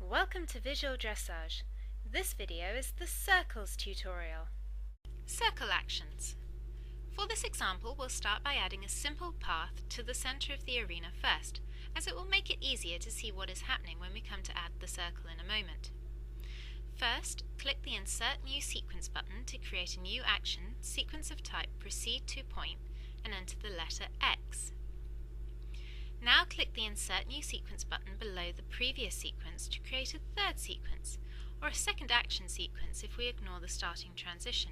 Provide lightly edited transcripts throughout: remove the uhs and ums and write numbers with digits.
Welcome to Visual Dressage. This video is the circles tutorial. Circle actions. For this example, we'll start by adding a simple path to the center of the arena first, as it will make it easier to see what is happening when we come to add the circle in a moment. First, click the Insert New Sequence button to create a new action, sequence of type Proceed to Point, and enter the letter X. Now click the Insert New Sequence button below the previous sequence to create a third sequence, or a second action sequence if we ignore the starting transition.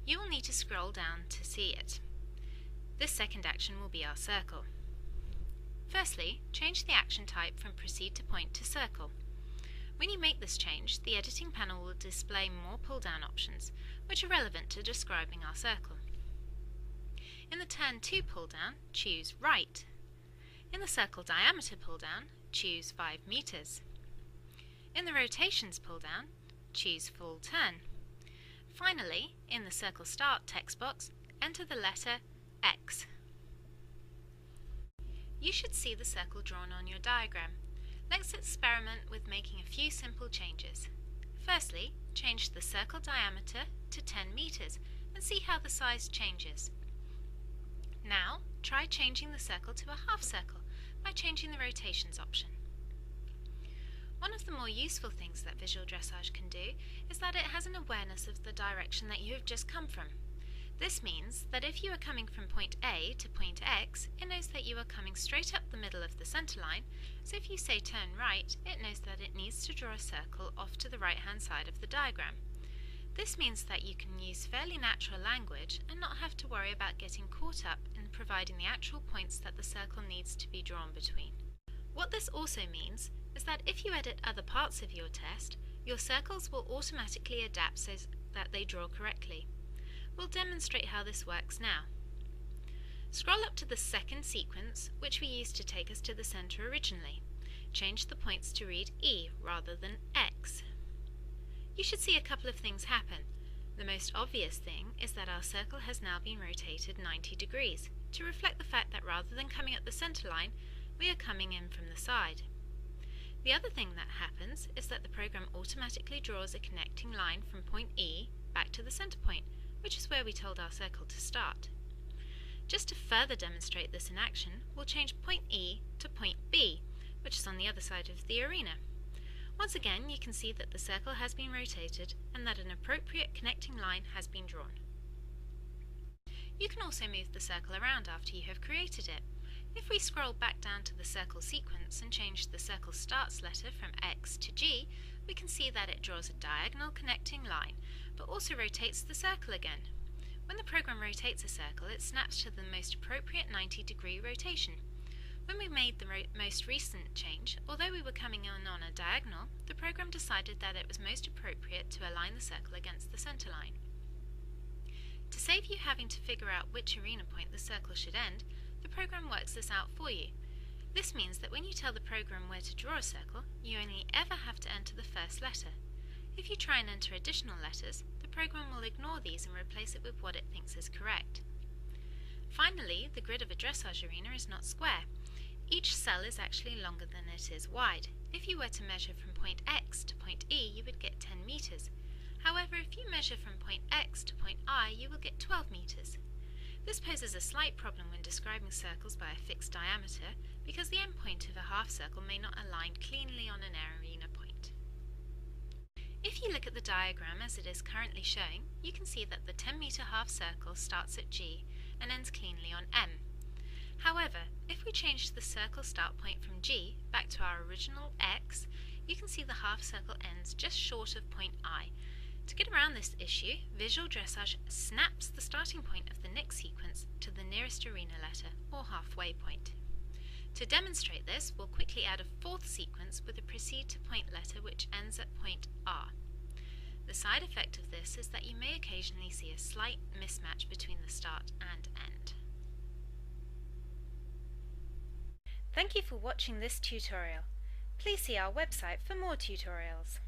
You will need to scroll down to see it. This second action will be our circle. Firstly, change the action type from Proceed to Point to Circle. When you make this change, the editing panel will display more pull-down options, which are relevant to describing our circle. In the Turn to pull-down, choose Right. In the Circle Diameter pull-down, choose 5 meters. In the Rotations pull-down, choose Full Turn. Finally, in the Circle Start text box, enter the letter X. You should see the circle drawn on your diagram. Let's experiment with making a few simple changes. Firstly, change the circle diameter to 10 meters and see how the size changes. Now, try changing the circle to a half circle by changing the rotations option. One of the more useful things that Visual Dressage can do is that it has an awareness of the direction that you have just come from. This means that if you are coming from point A to point X, it knows that you are coming straight up the middle of the center line, so if you say turn right, it knows that it needs to draw a circle off to the right-hand side of the diagram. This means that you can use fairly natural language and not have to worry about getting caught up in providing the actual points that the circle needs to be drawn between. What this also means is that if you edit other parts of your test, your circles will automatically adapt so that they draw correctly. We'll demonstrate how this works now. Scroll up to the second sequence, which we used to take us to the center originally. Change the points to read E rather than X. You should see a couple of things happen. The most obvious thing is that our circle has now been rotated 90 degrees to reflect the fact that rather than coming at the center line, we are coming in from the side. The other thing that happens is that the program automatically draws a connecting line from point E back to the center point, which is where we told our circle to start. Just to further demonstrate this in action, we'll change point E to point B, which is on the other side of the arena. Once again, you can see that the circle has been rotated and that an appropriate connecting line has been drawn. You can also move the circle around after you have created it. If we scroll back down to the circle sequence and change the circle starts letter from X to G, we can see that it draws a diagonal connecting line, but also rotates the circle again. When the program rotates a circle, it snaps to the most appropriate 90-degree rotation. When we made the most recent change, although we were coming in on a diagonal, the program decided that it was most appropriate to align the circle against the center line. To save you having to figure out which arena point the circle should end, the program works this out for you. This means that when you tell the program where to draw a circle, you only ever have to enter the first letter. If you try and enter additional letters, the program will ignore these and replace it with what it thinks is correct. Finally, the grid of a dressage arena is not square. Each cell is actually longer than it is wide. If you were to measure from point X to point E, you would get 10 meters. However, if you measure from point X to point I, you will get 12 meters. This poses a slight problem when describing circles by a fixed diameter, because the endpoint of a half circle may not align cleanly on an arena point. If you look at the diagram as it is currently showing, you can see that the 10-meter half circle starts at G and ends cleanly on M. However, if we change the circle start point from G back to our original X, you can see the half circle ends just short of point I. To get around this issue, Visual Dressage snaps the starting point of the next sequence to the nearest arena letter, or halfway point. To demonstrate this, we'll quickly add a fourth sequence with a Proceed to Point letter which ends at point R. The side effect of this is that you may occasionally see a slight mismatch between the start and end. Thank you for watching this tutorial. Please see our website for more tutorials.